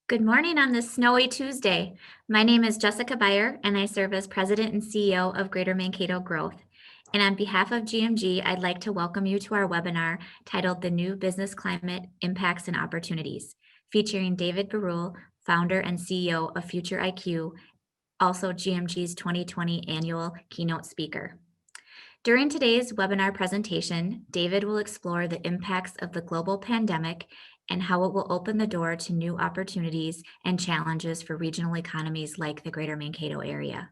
Good morning on this snowy Tuesday. My name is Jessica Beyer, and I serve as President and CEO of Greater Mankato Growth. And on behalf of GMG, I'd like to welcome you to our webinar titled The New Business Climate Impacts and Opportunities, featuring David Beurle, founder and CEO of Future IQ, also GMG's 2020 annual keynote speaker. During today's webinar presentation, David will explore the impacts of the global pandemic and how it will open the door to new opportunities and challenges for regional economies like the Greater Mankato Area.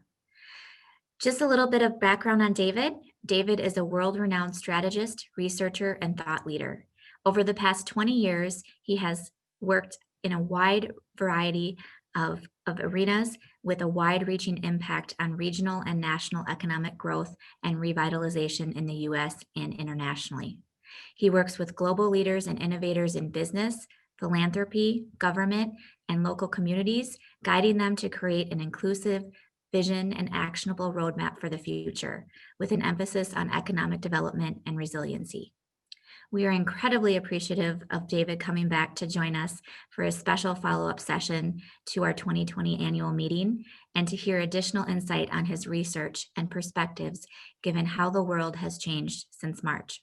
Just a little bit of background on David. David is a world-renowned strategist, researcher, and thought leader. Over the past 20 years, he has worked in a wide variety of arenas with a wide-reaching impact on regional and national economic growth and revitalization in the U.S. and internationally. He works with global leaders and innovators in business, philanthropy, government, and local communities, guiding them to create an inclusive vision and actionable roadmap for the future, with an emphasis on economic development and resiliency. We are incredibly appreciative of David coming back to join us for a special follow-up session to our 2020 annual meeting and to hear additional insight on his research and perspectives given how the world has changed since March.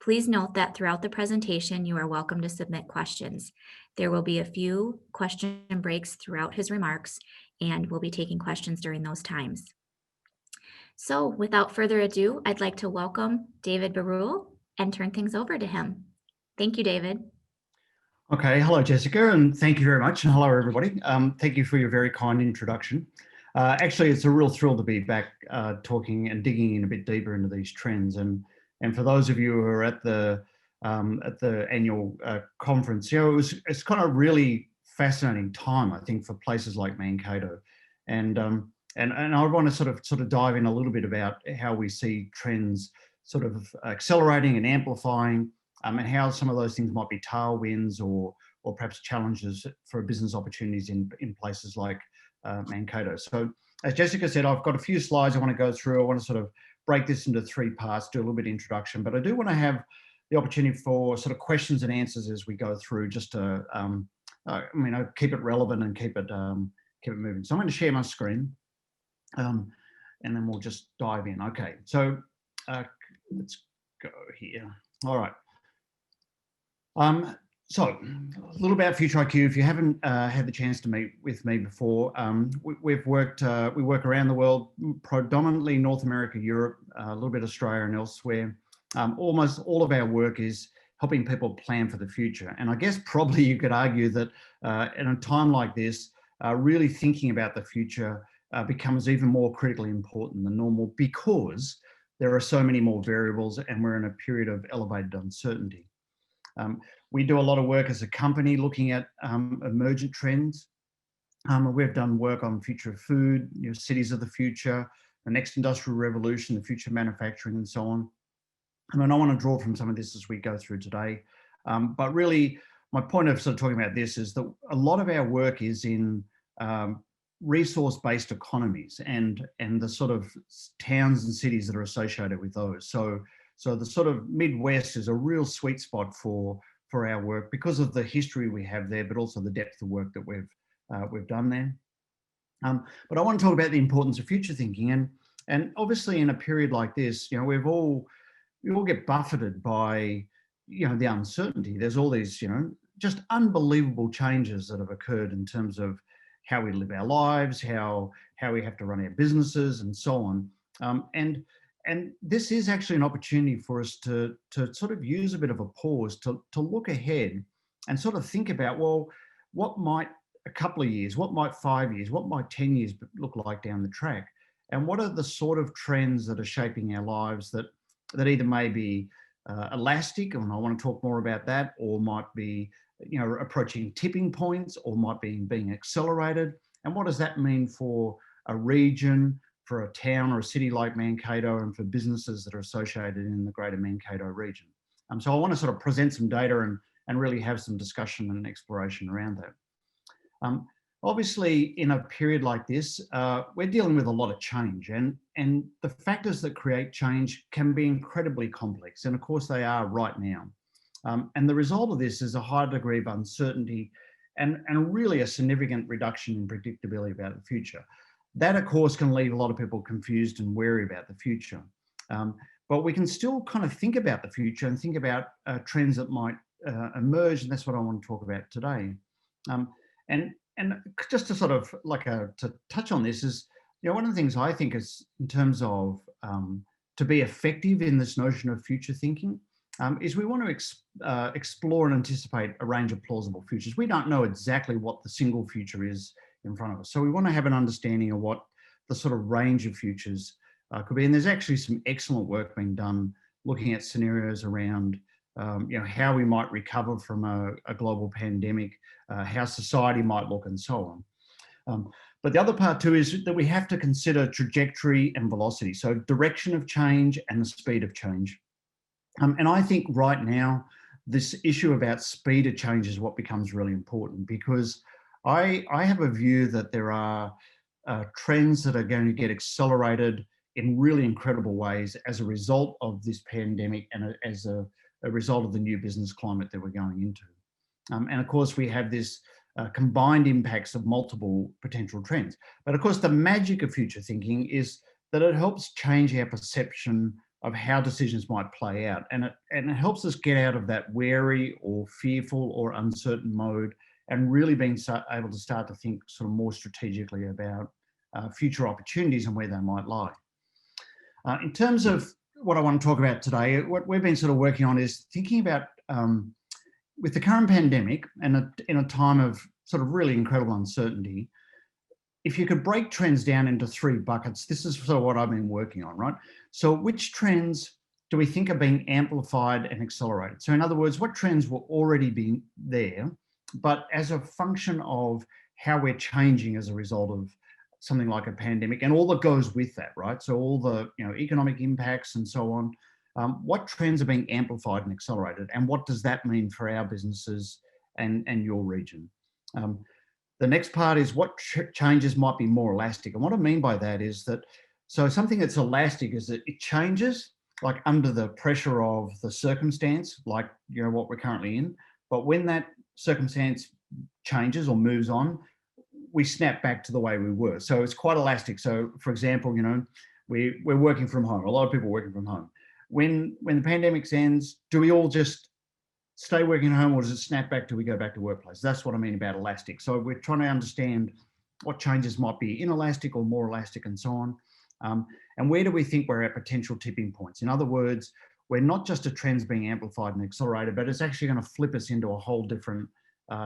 Please note that throughout the presentation, you are welcome to submit questions. There will be a few question breaks throughout his remarks, and we'll be taking questions during those times. So without further ado, I'd like to welcome David Beurle and turn things over to him. Thank you, David. Okay, hello, Jessica, and thank you very much, and hello, everybody. Thank you for your very kind introduction. Actually, it's a real thrill to be back talking and digging in a bit deeper into these trends. And for those of you who are at the annual conference, it's kind of really fascinating time, I think, for places like Mankato. And I want to sort of dive in a little bit about how we see trends sort of accelerating and amplifying, and how some of those things might be tailwinds or perhaps challenges for business opportunities in places like Mankato. So as Jessica said, I've got a few slides I want to go through. I want to sort of break this into three parts, do a little bit of introduction, but I do want to have the opportunity for sort of questions and answers as we go through, just to keep it relevant and keep it moving. So I'm going to share my screen, and then we'll just dive in. Okay, so let's go here. All right. So a little about Future IQ. If you haven't had the chance to meet with me before, we work around the world, predominantly North America, Europe, a little bit Australia and elsewhere. Almost all of our work is helping people plan for the future. And I guess probably you could argue that in a time like this, really thinking about the future becomes even more critically important than normal, because there are so many more variables and we're in a period of elevated uncertainty. We do a lot of work as a company looking at emergent trends. We've done work on future of food, cities of the future, the next industrial revolution, the future of manufacturing, and so on. And I want to draw from some of this as we go through today. But really, my point of sort of talking about this is that a lot of our work is in resource-based economies and the sort of towns and cities that are associated with those. So the sort of Midwest is a real sweet spot for our work because of the history we have there, but also the depth of work that we've done there. But I want to talk about the importance of future thinking, and obviously in a period like this, we all get buffeted by the uncertainty. There's all these just unbelievable changes that have occurred in terms of how we live our lives, how we have to run our businesses, and so on. And this is actually an opportunity for us to sort of use a bit of a pause to look ahead and sort of think about, well, what might a couple of years, what might 5 years, what might 10 years look like down the track? And what are the sort of trends that are shaping our lives that either may be elastic, and I want to talk more about that, or might be approaching tipping points, or might be being accelerated? And what does that mean for a region, for a town or a city like Mankato, and for businesses that are associated in the Greater Mankato region? So I want to sort of present some data and really have some discussion and exploration around that. Obviously, in a period like this, we're dealing with a lot of change, and the factors that create change can be incredibly complex, and of course they are right now. And the result of this is a high degree of uncertainty and really a significant reduction in predictability about the future. That, of course, can leave a lot of people confused and wary about the future. But we can still kind of think about the future and think about trends that might emerge, and that's what I want to talk about today. And just to sort of to touch on this is, one of the things I think is in terms of to be effective in this notion of future thinking is we want to explore and anticipate a range of plausible futures. We don't know exactly what the single future is in front of us. So we want to have an understanding of what the sort of range of futures could be. And there's actually some excellent work being done looking at scenarios around how we might recover from a global pandemic, how society might look, and so on. But the other part too is that we have to consider trajectory and velocity, so direction of change and the speed of change. And I think right now, this issue about speed of change is what becomes really important, because I have a view that there are trends that are going to get accelerated in really incredible ways as a result of this pandemic and as a result of the new business climate that we're going into. And of course, we have this combined impacts of multiple potential trends. But of course, the magic of future thinking is that it helps change our perception of how decisions might play out. And it helps us get out of that wary or fearful or uncertain mode and really being able to start to think sort of more strategically about future opportunities and where they might lie. In terms of what I want to talk about today, what we've been sort of working on is thinking about, with the current pandemic and in a time of sort of really incredible uncertainty, if you could break trends down into three buckets, this is sort of what I've been working on, right? So which trends do we think are being amplified and accelerated? So in other words, what trends were already being there, but as a function of how we're changing as a result of something like a pandemic and all that goes with that, right? So all the economic impacts and so on. What trends are being amplified and accelerated, and what does that mean for our businesses and your region? The next part is what changes might be more elastic. And what I mean by that is that, so something that's elastic is that it changes like under the pressure of the circumstance, like what we're currently in. But when that circumstance changes or moves on, we snap back to the way we were. So it's quite elastic. So for example, we're working from home. A lot of people are working from home. When the pandemic ends, do we all just stay working at home, or does it snap back till we go back to workplace? That's what I mean about elastic. So we're trying to understand what changes might be inelastic or more elastic and so on. And where do we think we're at potential tipping points? In other words, we're not just a trends being amplified and accelerated, but it's actually going to flip us into a whole different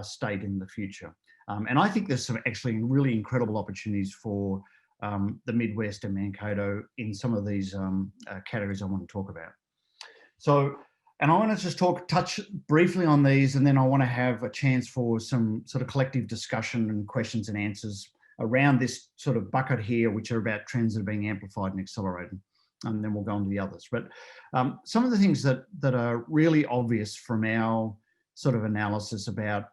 state in the future. And I think there's some actually really incredible opportunities for the Midwest and Mankato in some of these categories I want to talk about. So, and I want to just touch briefly on these, and then I want to have a chance for some sort of collective discussion and questions and answers around this sort of bucket here, which are about trends that are being amplified and accelerated. And then we'll go on to the others. But some of the things that are really obvious from our sort of analysis about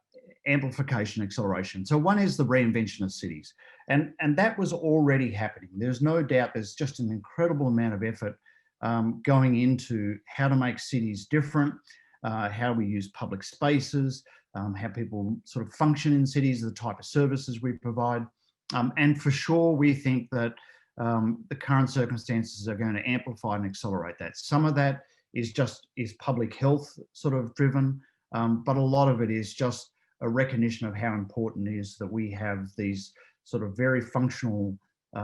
amplification acceleration. So one is the reinvention of cities. And that was already happening. There's no doubt there's just an incredible amount of effort going into how to make cities different, how we use public spaces, how people sort of function in cities, the type of services we provide. And for sure, we think that the current circumstances are going to amplify and accelerate that. Some of that is public health sort of driven, but a lot of it is just a recognition of how important it is that we have these sort of very functional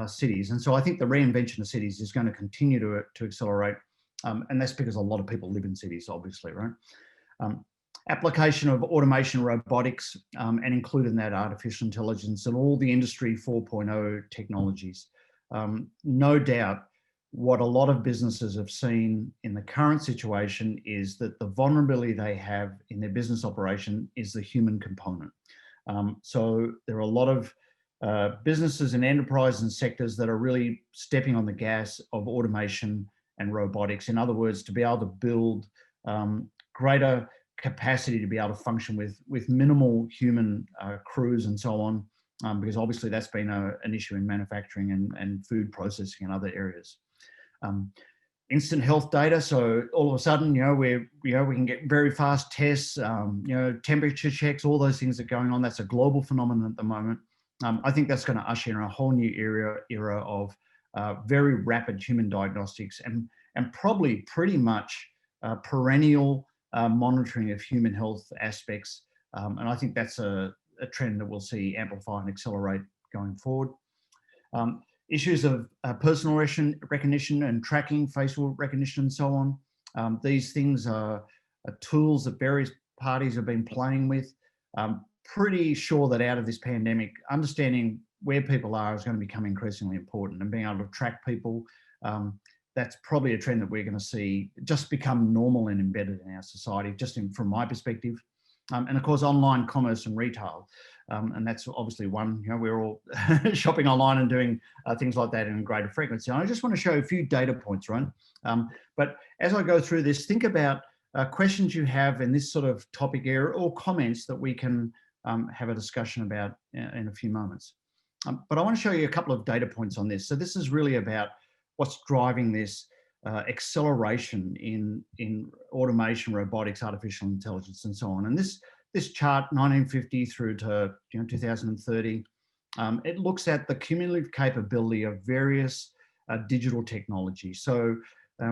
cities. And so I think the reinvention of cities is going to continue to accelerate. And that's because a lot of people live in cities, obviously, right? Application of automation, robotics, and including that artificial intelligence and all the industry 4.0 technologies. No doubt what a lot of businesses have seen in the current situation is that the vulnerability they have in their business operation is the human component. So there are a lot of businesses and enterprises and sectors that are really stepping on the gas of automation and robotics. In other words, to be able to build greater capacity to be able to function with minimal human crews and so on, because obviously that's been an issue in manufacturing and food processing and other areas. instant health data. So all of a sudden, we can get very fast tests, temperature checks, all those things are going on. That's a global phenomenon at the moment. I think that's going to usher in a whole new era of very rapid human diagnostics and probably pretty much perennial monitoring of human health aspects. And I think that's a trend that we'll see amplify and accelerate going forward. Issues of personal recognition and tracking, facial recognition and so on. These things are tools that various parties have been playing with. Pretty sure that out of this pandemic, understanding where people are is going to become increasingly important, and being able to track people, that's probably a trend that we're going to see just become normal and embedded in our society, from my perspective. And of course, online commerce and retail. And that's obviously one, we're all shopping online and doing things like that in greater frequency. And I just want to show a few data points, right? But as I go through this, think about questions you have in this sort of topic area or comments that we can have a discussion about in a few moments. But I want to show you a couple of data points on this. So this is really about what's driving this acceleration in automation, robotics, artificial intelligence, and so on. And this chart, 1950 through to 2030, it looks at the cumulative capability of various digital technologies. So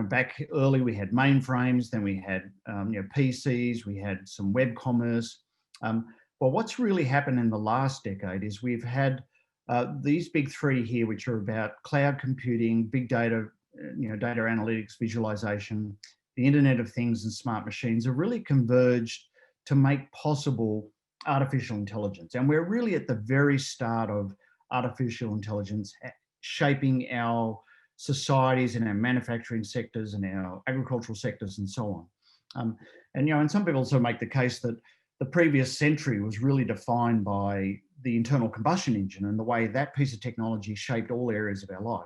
back early, we had mainframes, then we had PCs, we had some web commerce. But what's really happened in the last decade is we've had these big three here, which are about cloud computing, big data, data analytics, visualization, the Internet of Things and smart machines have really converged to make possible artificial intelligence. And we're really at the very start of artificial intelligence shaping our societies and our manufacturing sectors and our agricultural sectors and so on. And some people also make the case that the previous century was really defined by the internal combustion engine and the way that piece of technology shaped all areas of our life.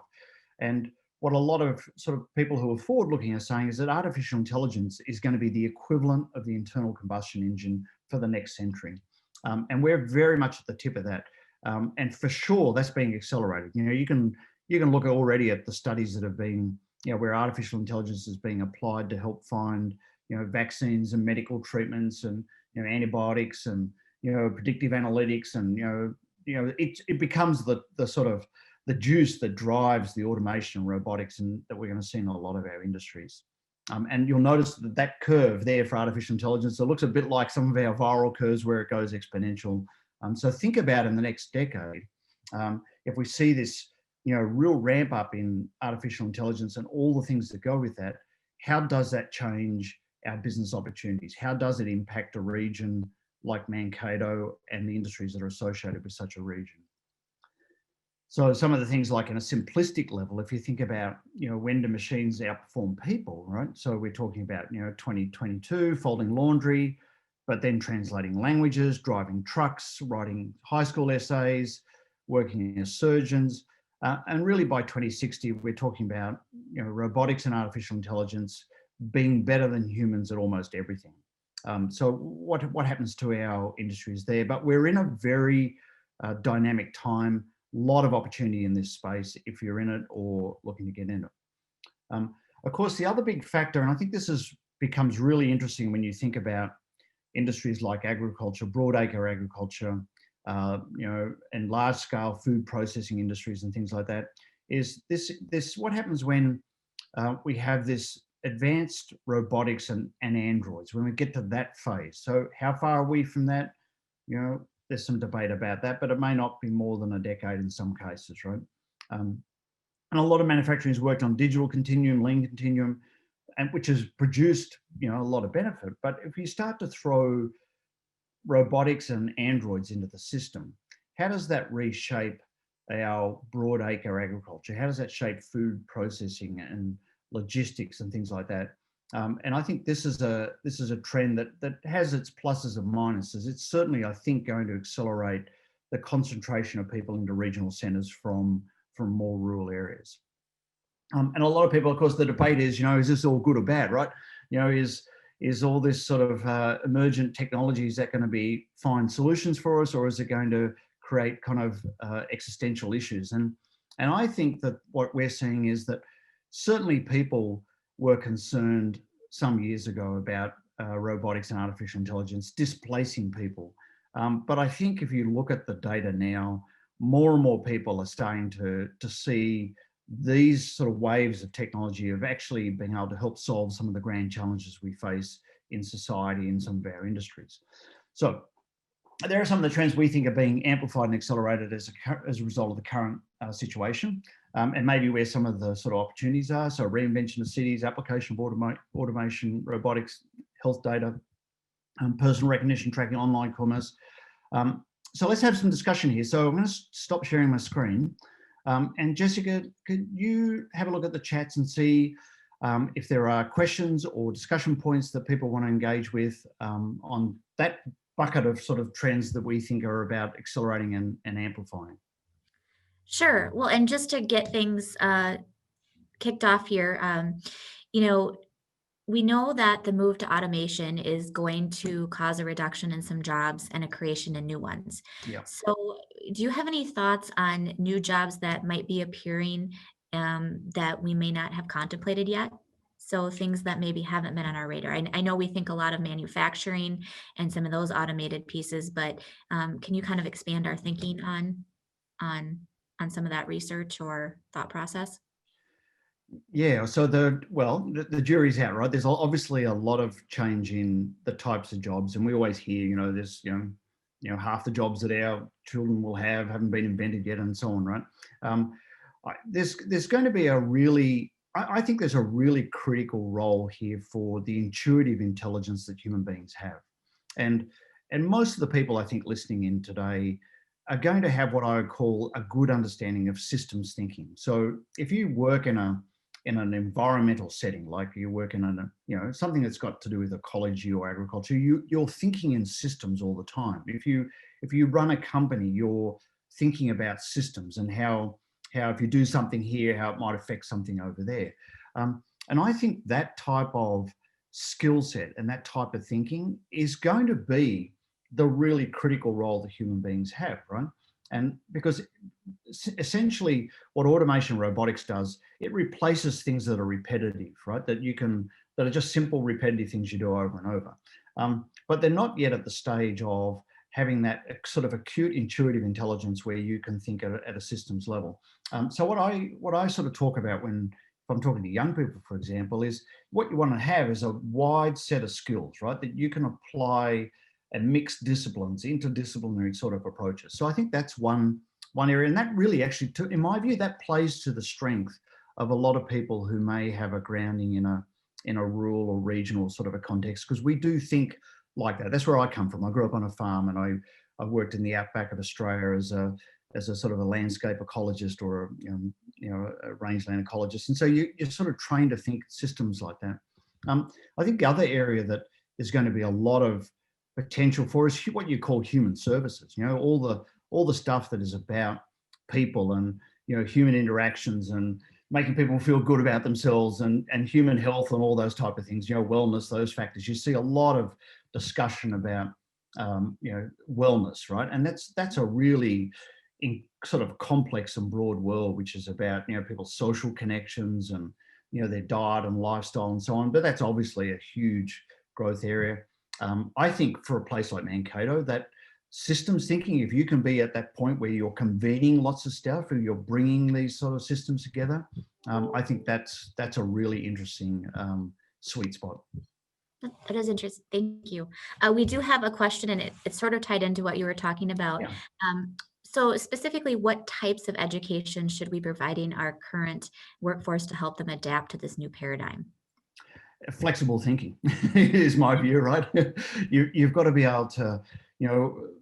And what a lot of sort of people who are forward-looking are saying is that artificial intelligence is going to be the equivalent of the internal combustion engine for the next century. And we're very much at the tip of that. And for sure, that's being accelerated. You can look already at the studies that have been, where artificial intelligence is being applied to help find, vaccines and medical treatments and, antibiotics and, predictive analytics and, it becomes the sort of the juice that drives the automation and robotics and that we're going to see in a lot of our industries. And you'll notice that curve there for artificial intelligence, it looks a bit like some of our viral curves where it goes exponential. So think about in the next decade, if we see this, real ramp up in artificial intelligence and all the things that go with that, how does that change our business opportunities? How does it impact a region like Mankato and the industries that are associated with such a region? So some of the things like in a simplistic level, if you think about, when do machines outperform people, right? So we're talking about, 2022, folding laundry, but then translating languages, driving trucks, writing high school essays, working as surgeons. And really by 2060, we're talking about, robotics and artificial intelligence being better than humans at almost everything. So what happens to our industries there? But we're in a very dynamic time. Lot of opportunity in this space if you're in it or looking to get in it. Of course, the other big factor, and I think this becomes really interesting when you think about industries like agriculture, broadacre agriculture, and large-scale food processing industries and things like that, is this what happens when we have this advanced robotics and androids, when we get to that phase. So how far are we from that? There's some debate about that, but it may not be more than a decade in some cases, right? And a lot of manufacturing has worked on digital continuum, lean continuum, and which has produced, a lot of benefit. But if you start to throw robotics and androids into the system, how does that reshape our broadacre agriculture? How does that shape food processing and logistics and things like that? And I think this is a trend that has its pluses and minuses. It's certainly, I think, going to accelerate the concentration of people into regional centres from more rural areas. And a lot of people, of course, the debate is, is this all good or bad, right? Is all this sort of emergent technology, is that going to find solutions for us, or is it going to create kind of existential issues? And I think that what we're seeing is that certainly people were concerned some years ago about robotics and artificial intelligence displacing people. But I think if you look at the data now, more and more people are starting to see these sort of waves of technology of actually being able to help solve some of the grand challenges we face in society in some of our industries. So there are some of the trends we think are being amplified and accelerated as a result of the current situation, and maybe where some of the sort of opportunities are. So reinvention of cities, application of automation, robotics, health data, personal recognition tracking, online commerce. So let's have some discussion here. So I'm going to stop sharing my screen. And Jessica, could you have a look at the chats and see if there are questions or discussion points that people want to engage with on that bucket of sort of trends that we think are about accelerating and amplifying? Sure. Well, and just to get things kicked off here, you know, we know that the move to automation is going to cause a reduction in some jobs and a creation in new ones. Yeah. So, do you have any thoughts on new jobs that might be appearing that we may not have contemplated yet? So, things that maybe haven't been on our radar. I know we think a lot of manufacturing and some of those automated pieces, but can you kind of expand our thinking on on some of that research or thought process? Yeah, so the jury's out, right? There's obviously a lot of change in the types of jobs, and we always hear, there's half the jobs that our children will have haven't been invented yet, and so on, right? There's going to be I think there's a really critical role here for the intuitive intelligence that human beings have, and most of the people I think listening in today are going to have what I would call a good understanding of systems thinking. So if you work in an environmental setting, like you work in something that's got to do with ecology or agriculture, you're thinking in systems all the time. If you run a company, you're thinking about systems and how if you do something here, how it might affect something over there. And I think that type of skill set and that type of thinking is going to be the really critical role that human beings have, right? And because essentially what automation and robotics does, it replaces things that are repetitive, right? That are just simple repetitive things you do over and over. But they're not yet at the stage of having that sort of acute intuitive intelligence where you can think at a systems level. So what I sort of talk about if I'm talking to young people, for example, is what you want to have is a wide set of skills, right? That you can apply and mix disciplines, interdisciplinary sort of approaches. So I think that's one area, and that really actually, in my view, that plays to the strength of a lot of people who may have a grounding in a rural or regional sort of a context, because we do think like that. That's where I come from. I grew up on a farm, and I worked in the outback of Australia as a sort of a landscape ecologist or a rangeland ecologist, and so you're sort of trained to think systems like that. I think the other area that is going to be a lot of potential for is what you call human services. All the stuff that is about people and human interactions and making people feel good about themselves and human health and all those type of things. Wellness, those factors. You see a lot of discussion about wellness, right? And that's a really sort of complex and broad world, which is about people's social connections and their diet and lifestyle and so on. But that's obviously a huge growth area. I think for a place like Mankato, that systems thinking, if you can be at that point where you're convening lots of stuff and you're bringing these sort of systems together, I think that's a really interesting sweet spot. That is interesting. Thank you. We do have a question, and it's sort of tied into what you were talking about. Yeah. So specifically, what types of education should we be providing our current workforce to help them adapt to this new paradigm? Flexible thinking is my view, right? You've got to be able to, I don't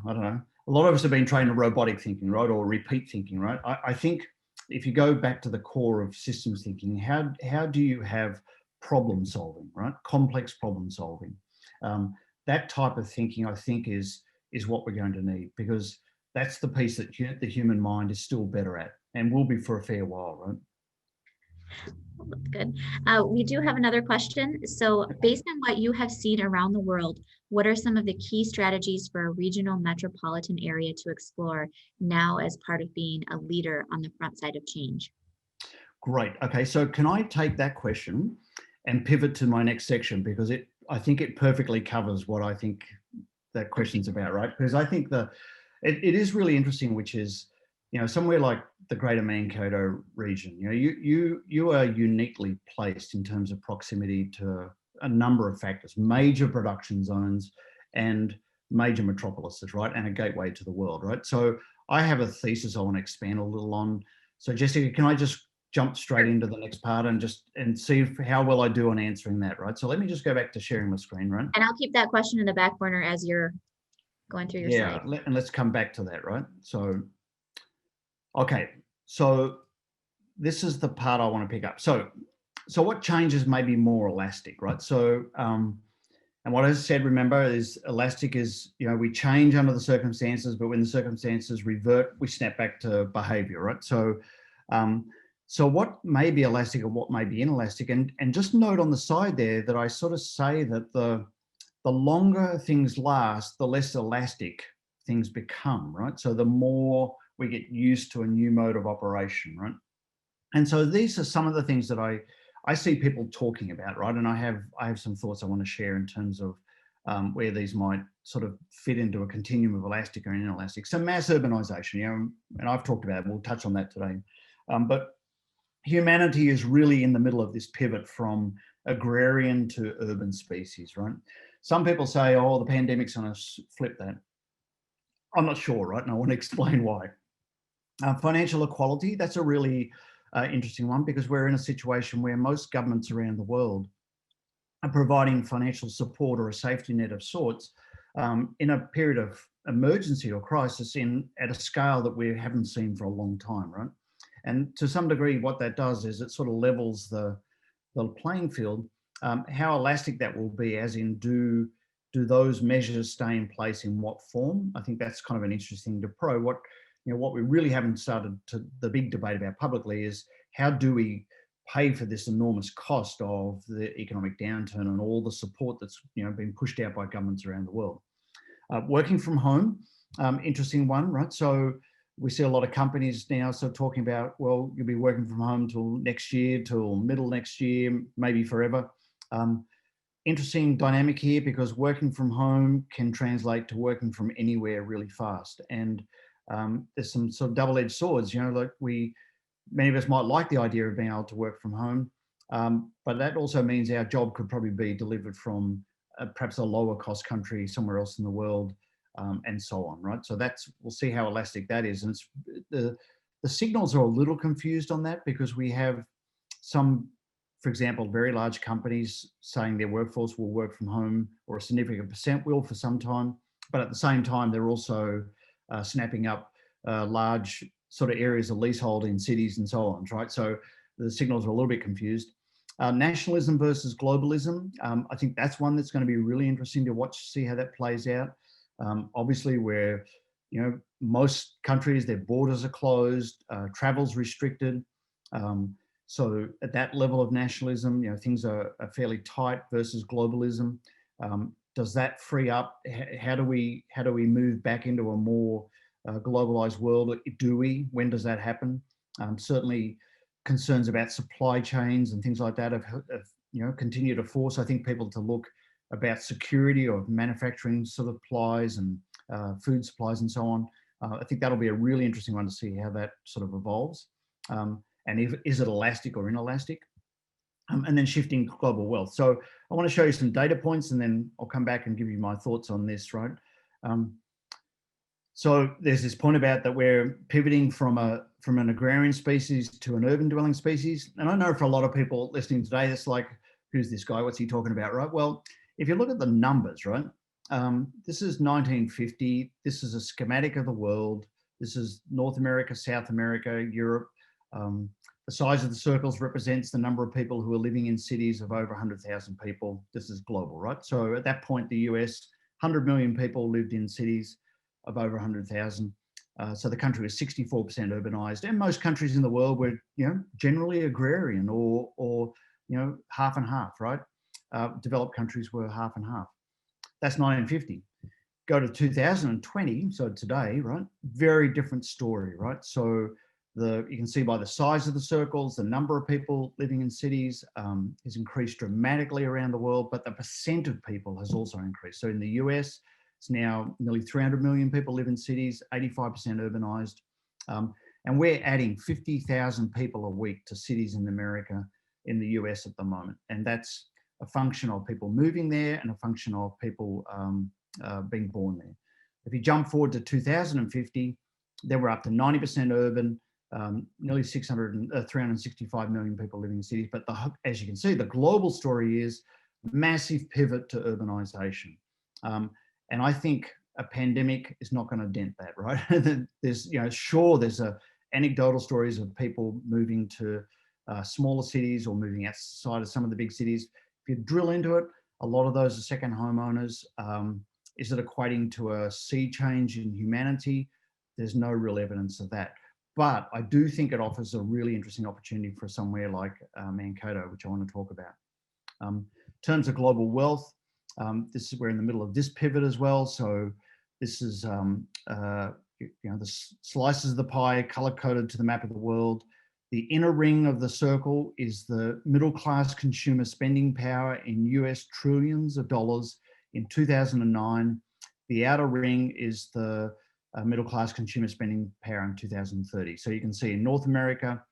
know. A lot of us have been trained in robotic thinking, right, or repeat thinking, right? I think if you go back to the core of systems thinking, how do you have problem solving, right? Complex problem solving. That type of thinking, I think, is what we're going to need, because that's the piece that the human mind is still better at and will be for a fair while, right? That's good. We do have another question. So based on what you have seen around the world, what are some of the key strategies for a regional metropolitan area to explore now as part of being a leader on the front side of change? Great. Okay, so can I take that question and pivot to my next section, because I think it perfectly covers what I think that question's about, right? Because I think it is really interesting, which is, somewhere like the Greater Mankato region, you are uniquely placed in terms of proximity to a number of factors, major production zones and major metropolises, right? And a gateway to the world, right? So I have a thesis I want to expand a little on. So Jessica, can I just jump straight into the next part and see how well I do on answering that, right? So let me just go back to sharing my screen, right? And I'll keep that question in the back burner as you're going through your Yeah, slide. and let's come back to that, right? So, okay, so this is the part I want to pick up. So what changes may be more elastic, right? So, and what I said, remember, is elastic is, we change under the circumstances, but when the circumstances revert, we snap back to behavior, right? So, so what may be elastic and what may be inelastic, and just note on the side there that I sort of say that the longer things last, the less elastic things become, right? So the more we get used to a new mode of operation, right? And so these are some of the things that I see people talking about, right? And I have some thoughts I want to share in terms of where these might sort of fit into a continuum of elastic or inelastic. So mass urbanization, and I've talked about it, we'll touch on that today. But humanity is really in the middle of this pivot from agrarian to urban species, right? Some people say, oh, the pandemic's going to flip that. I'm not sure, right? And I want to explain why. Financial equality, that's a really interesting one, because we're in a situation where most governments around the world are providing financial support or a safety net of sorts in a period of emergency or crisis at a scale that we haven't seen for a long time, right? And to some degree, what that does is it sort of levels the playing field. How elastic that will be, as in do those measures stay in place in what form? I think that's kind of an interesting to probe. What we really haven't started to the big debate about publicly is how do we pay for this enormous cost of the economic downturn and all the support that's been pushed out by governments around the world. Working from home, interesting one, right? So we see a lot of companies now sort of talking about, well, you'll be working from home till next year, till middle next year, maybe forever. Interesting dynamic here, because working from home can translate to working from anywhere really fast. And there's some sort of double-edged swords, like many of us might like the idea of being able to work from home, but that also means our job could probably be delivered from perhaps a lower cost country somewhere else in the world, and so on, right? So we'll see how elastic that is. And the signals are a little confused on that, because we have some, for example, very large companies saying their workforce will work from home, or a significant percent will for some time, but at the same time, they're also snapping up large sort of areas of leasehold in cities and so on, right? So the signals are a little bit confused. Nationalism versus globalism, I think that's one that's going to be really interesting to watch, see how that plays out. Obviously, where most countries, their borders are closed, travel's restricted. So at that level of nationalism, things are fairly tight versus globalism. Does that free up? How do we move back into a more globalized world? Do we? When does that happen? Certainly, concerns about supply chains and things like that have continue to force, I think, people to look about security of manufacturing supplies and food supplies and so on. I think that'll be a really interesting one to see how that sort of evolves. And is it elastic or inelastic? And then shifting global wealth. So I want to show you some data points, and then I'll come back and give you my thoughts on this, right? So there's this point about that we're pivoting from an agrarian species to an urban dwelling species. And I know for a lot of people listening today, it's like, who's this guy? What's he talking about, right? Well, if you look at the numbers, right? This is 1950. This is a schematic of the world. This is North America, South America, Europe. The size of the circles represents the number of people who are living in cities of over 100,000 people. This is global, right? So at that point, the US, 100 million people lived in cities of over 100,000. So the country was 64% urbanized, and most countries in the world were, generally agrarian or half and half, right? Developed countries were half and half. That's 1950. Go to 2020, so today, right? Very different story, right? So You can see by the size of the circles, the number of people living in cities has increased dramatically around the world, but the percent of people has also increased. So in the US, it's now nearly 300 million people live in cities, 85% urbanized. And we're adding 50,000 people a week to cities in America, in the US at the moment. And that's a function of people moving there and a function of people being born there. If you jump forward to 2050, then we're up to 90% urban, nearly 365 million people living in cities. But as you can see, the global story is massive pivot to urbanization. And I think a pandemic is not going to dent that, right? There's, sure, there's anecdotal stories of people moving to smaller cities or moving outside of some of the big cities. If you drill into it, a lot of those are second homeowners. Is it equating to a sea change in humanity? There's no real evidence of that. But I do think it offers a really interesting opportunity for somewhere like Mankato, which I want to talk about. In terms of global wealth, we're in the middle of this pivot as well. So this is the slices of the pie color-coded to the map of the world. The inner ring of the circle is the middle-class consumer spending power in US trillions of dollars in 2009. The outer ring is the middle-class consumer spending power in 2030. So you can see in North America,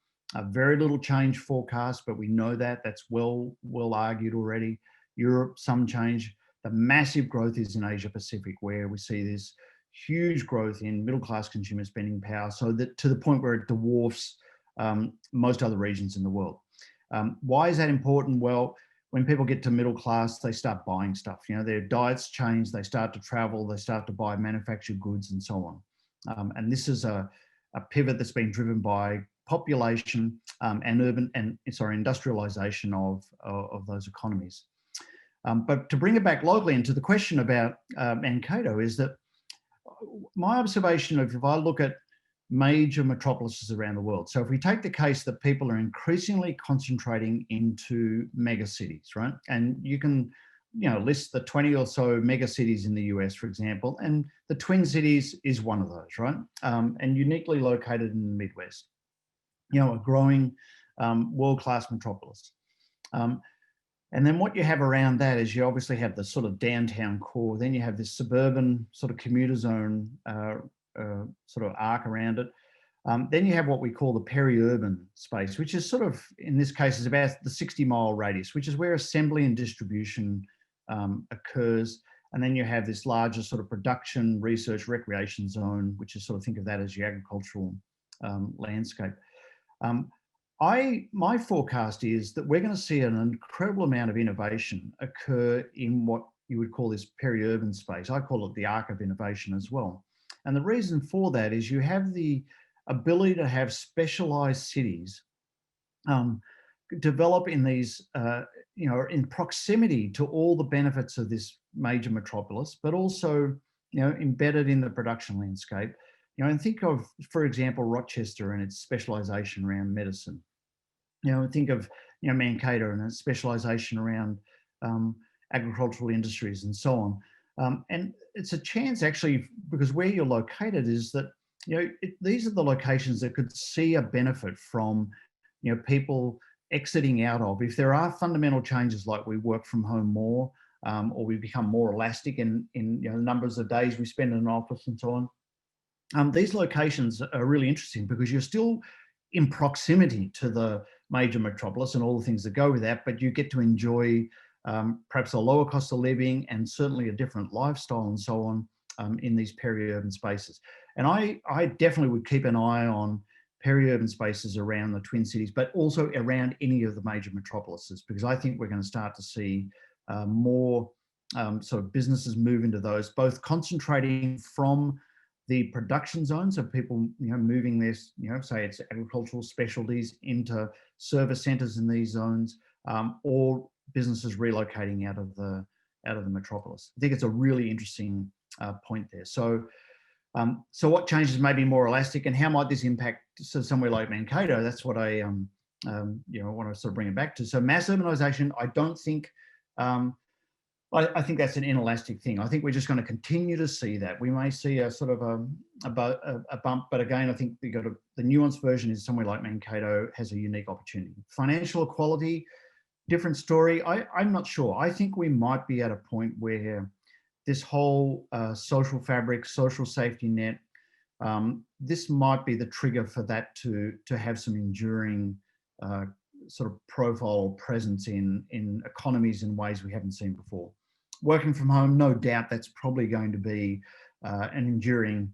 very little change forecast, but we know that's well argued already. Europe, some change. The massive growth is in Asia Pacific, where we see this huge growth in middle-class consumer spending power, so that to the point where it dwarfs most other regions in the world. Why is that important? Well, when people get to middle class, they start buying stuff. Their diets change, they start to travel, they start to buy manufactured goods and so on. And this is a pivot that's been driven by population and industrialization of those economies. But to bring it back locally and to the question about Mankato, is that my observation of, if I look at major metropolises around the world. So if we take the case that people are increasingly concentrating into mega cities, right? And you can, list the 20 or so mega cities in the US, for example, and the Twin Cities is one of those, right? And uniquely located in the Midwest, a growing world-class metropolis. And then what you have around that is you obviously have the sort of downtown core, then you have this suburban sort of commuter zone sort of arc around it. Then you have what we call the peri-urban space, which is sort of, in this case, is about the 60-mile radius, which is where assembly and distribution occurs. And then you have this larger sort of production, research, recreation zone, which is sort of, think of that as your agricultural landscape. My forecast is that we're going to see an incredible amount of innovation occur in what you would call this peri-urban space. I call it the arc of innovation as well. And the reason for that is you have the ability to have specialized cities develop in these, in proximity to all the benefits of this major metropolis, but also, embedded in the production landscape. And think of, for example, Rochester and its specialization around medicine. Think of, Mankato and its specialization around agricultural industries and so on. And it's a chance, actually, because where you're located is that, these are the locations that could see a benefit from, people exiting out of. If there are fundamental changes like we work from home more, or we become more elastic in the numbers of days we spend in an office and so on, these locations are really interesting because you're still in proximity to the major metropolis and all the things that go with that, but you get to enjoy perhaps a lower cost of living and certainly a different lifestyle and so on in these peri-urban spaces. And I definitely would keep an eye on peri-urban spaces around the Twin Cities, but also around any of the major metropolises, because I think we're going to start to see more sort of businesses move into those, both concentrating from the production zones of people, moving this, say it's agricultural specialties into service centers in these zones, or businesses relocating out of the metropolis. I think it's a really interesting point there. So what changes may be more elastic, and how might this impact somewhere like Mankato? That's what I want to sort of bring it back to. So mass urbanization, I don't think I think that's an inelastic thing. I think we're just going to continue to see that. We may see a sort of a bump, but again, I think the nuanced version is somewhere like Mankato has a unique opportunity. Financial equality, different story. I'm not sure. I think we might be at a point where this whole social fabric, social safety net, this might be the trigger for that to have some enduring sort of profile presence in economies in ways we haven't seen before. Working from home, no doubt that's probably going to be an enduring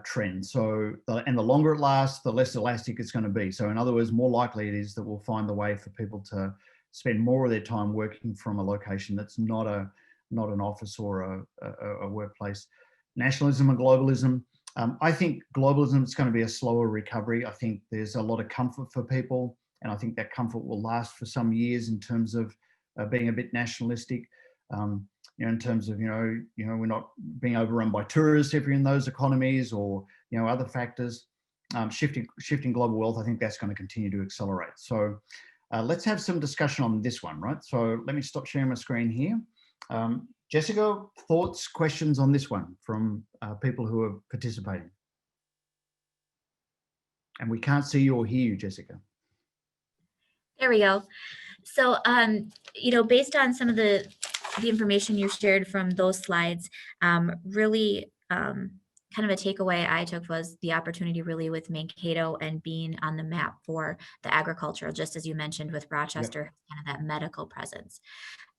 trend. So, and the longer it lasts, the less elastic it's going to be. So in other words, more likely it is that we'll find the way for people to spend more of their time working from a location that's not an office or a workplace. Nationalism and globalism. I think globalism is going to be a slower recovery. I think there's a lot of comfort for people, and I think that comfort will last for some years in terms of being a bit nationalistic. In terms of we're not being overrun by tourists if you're in those economies, or other factors. Shifting global wealth, I think that's going to continue to accelerate. So let's have some discussion on this one, right? So let me stop sharing my screen here. Jessica, thoughts, questions on this one from people who are participating? And we can't see you or hear you, Jessica. There we go. So, based on some of the information you shared from those slides, really kind of a takeaway I took was the opportunity really with Mankato and being on the map for the agricultural, just as you mentioned with Rochester, yep. Kind of that medical presence.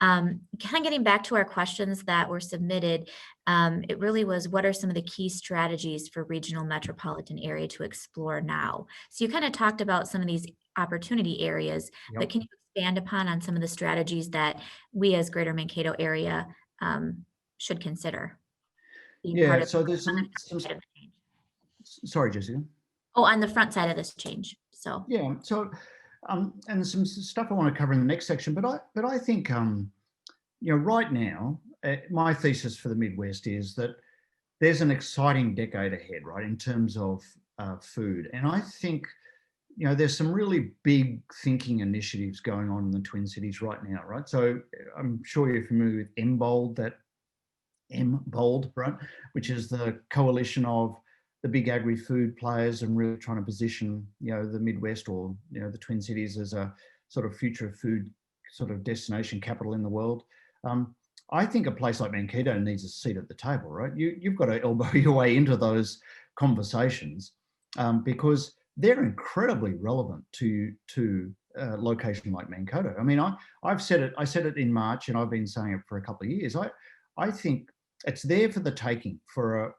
Kind of getting back to our questions that were submitted, it really was, what are some of the key strategies for regional metropolitan area to explore now? So you kind of talked about some of these opportunity areas, yep. But can you expand upon on some of the strategies that we as Greater Mankato area should consider? Yeah, so there's some sorry, Jessica. Oh, on the front side of this change. So yeah, so and some stuff I want to cover in the next section, but I think right now my thesis for the Midwest is that there's an exciting decade ahead, right, in terms of food, and I think there's some really big thinking initiatives going on in the Twin Cities right now, right? So I'm sure you're familiar with MBOLD, right, which is the coalition of the big agri-food players and really trying to position, the Midwest or, the Twin Cities as a sort of future food sort of destination capital in the world. I think a place like Mankato needs a seat at the table, right? You've got to elbow your way into those conversations because they're incredibly relevant to a location like Mankato. I mean, I said it in March, and I've been saying it for a couple of years. I think it's there for the taking for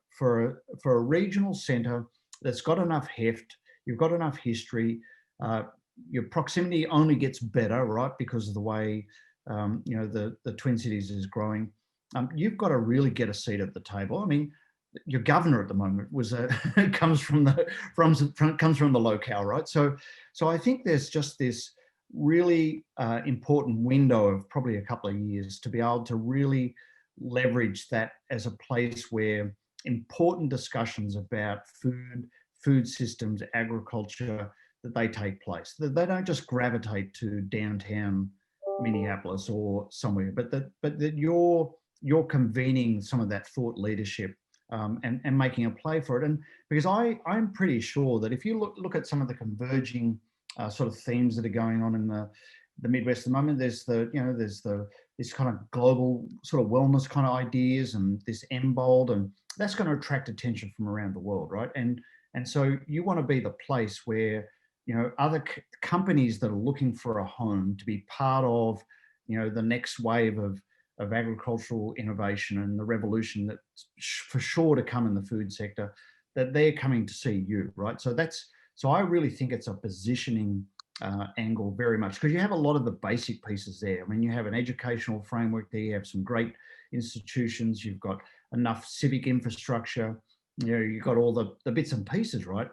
a regional centre that's got enough heft. You've got enough history. Your proximity only gets better, right, because of the way the Twin Cities is growing. You've got to really get a seat at the table. I mean, your governor at the moment comes from the locale, right? So I think there's just this really important window of probably a couple of years to be able to really leverage that as a place where important discussions about food systems, agriculture, that they take place. That they don't just gravitate to downtown Minneapolis or somewhere, but that you're convening some of that thought leadership and making a play for it. And because I'm pretty sure that if you look at some of the converging sort of themes that are going on in the Midwest at the moment, there's this kind of global sort of wellness kind of ideas and this MBOLD, and that's going to attract attention from around the world, right? And so you want to be the place where other companies that are looking for a home to be part of the next wave of agricultural innovation and the revolution that's for sure to come in the food sector, that they're coming to see you, right? So I really think it's a positioning angle very much, because you have a lot of the basic pieces there. I mean, you have an educational framework there, you have some great institutions, you've got enough civic infrastructure, you've got all the bits and pieces, right?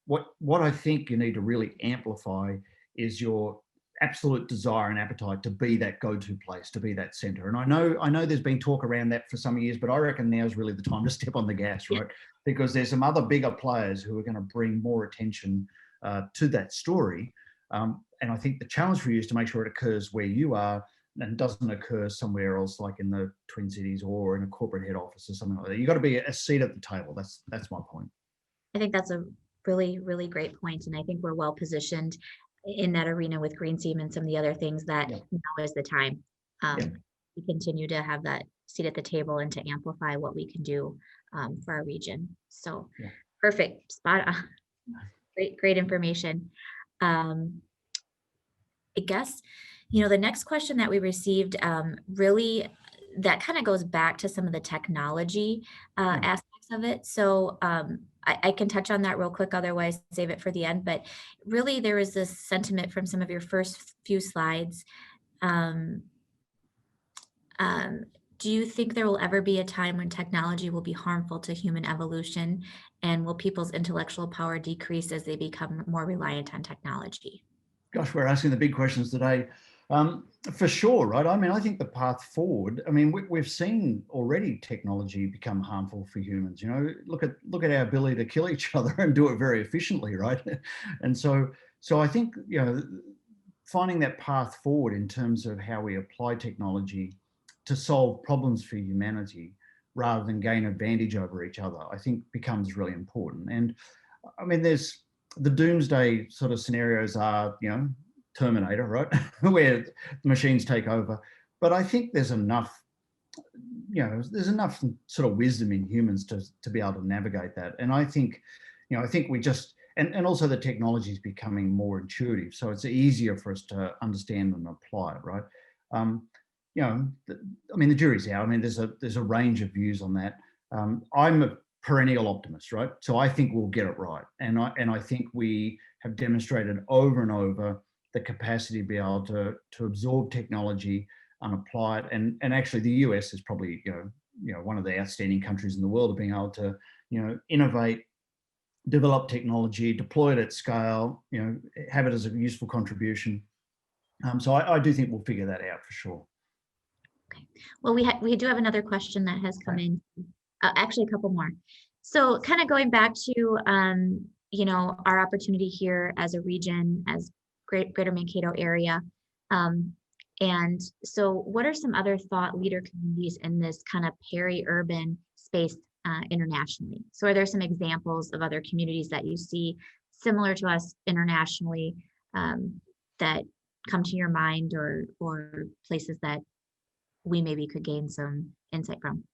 What I think you need to really amplify is your absolute desire and appetite to be that go-to place, to be that center. And I know there's been talk around that for some years, but I reckon now is really the time to step on the gas, right? Because there's some other bigger players who are going to bring more attention to that story. And I think the challenge for you is to make sure it occurs where you are, and doesn't occur somewhere else, like in the Twin Cities or in a corporate head office or something like that. You've got to be a seat at the table. That's my point. I think that's a really, really great point, and I think we're well positioned in that arena with Green Seam and some of the other things that Yeah. now is the time. Yeah. We continue to have that seat at the table and to amplify what we can do for our region. So Yeah. perfect, spot on. Great information. I guess, the next question that we received really that kind of goes back to some of the technology aspects of it. So I can touch on that real quick, otherwise save it for the end. But really, there was this sentiment from some of your first few slides. Do you think there will ever be a time when technology will be harmful to human evolution? And will people's intellectual power decrease as they become more reliant on technology? Gosh, we're asking the big questions today. For sure, right? I mean, I think the path forward, I mean, we've seen already technology become harmful for humans. Look at our ability to kill each other and do it very efficiently, right? And so I think, finding that path forward in terms of how we apply technology to solve problems for humanity rather than gain advantage over each other, I think becomes really important. And I mean, there's the doomsday sort of scenarios are, Terminator, right? Where the machines take over. But I think there's enough, there's enough sort of wisdom in humans to be able to navigate that. And I think, I think we just, and also the technology is becoming more intuitive. So it's easier for us to understand and apply it, right? I mean, the jury's out. I mean, there's a range of views on that. I'm a perennial optimist, right? So I think we'll get it right. And I think we have demonstrated over and over the capacity to be able to absorb technology and apply it. And actually the US is probably, one of the outstanding countries in the world of being able to, innovate, develop technology, deploy it at scale, have it as a useful contribution. So I do think we'll figure that out for sure. Okay. Well, we do have another question that has come in. Actually, a couple more. So kind of going back to, our opportunity here as a region, as Greater Mankato Area. And so what are some other thought leader communities in this kind of peri-urban space internationally? So are there some examples of other communities that you see similar to us internationally that come to your mind, or places that we maybe could gain some insight from?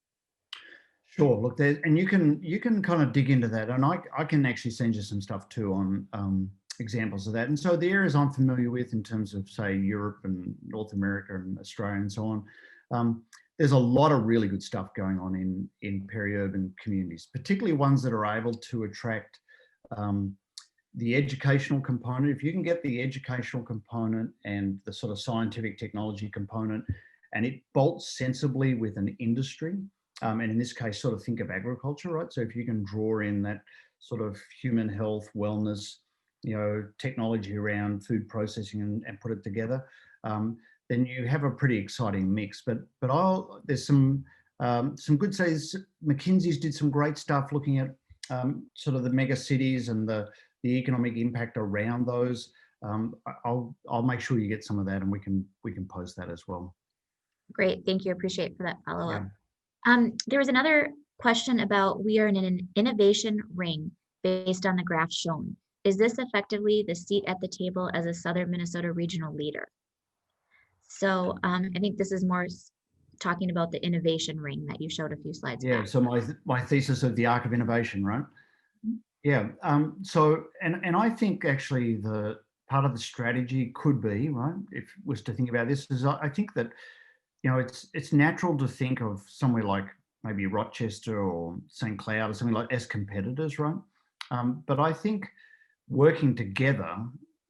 Sure. Look, and you can kind of dig into that, and I can actually send you some stuff too on examples of that. And so the areas I'm familiar with in terms of, say, Europe and North America and Australia and so on, there's a lot of really good stuff going on in peri-urban communities, particularly ones that are able to attract the educational component. If you can get the educational component and the sort of scientific technology component, and it bolts sensibly with an industry, and in this case, sort of think of agriculture, right? So if you can draw in that sort of human health, wellness, technology around food processing and put it together, then you have a pretty exciting mix. But there's some good says. McKinsey's did some great stuff looking at sort of the mega cities and the economic impact around those. I'll make sure you get some of that, and we can post that as well. Great, thank you. Appreciate for that follow-up. Yeah. There was another question about, we are in an innovation ring based on the graph shown. Is this effectively the seat at the table as a Southern Minnesota regional leader? So I think this is more talking about the innovation ring that you showed a few slides back. So my thesis of the arc of innovation, right? Mm-hmm. Yeah. So and I think actually the part of the strategy could be, right, if was to think about this, is I think that, it's natural to think of somewhere like maybe Rochester or St. Cloud or something like as competitors, right? But I think working together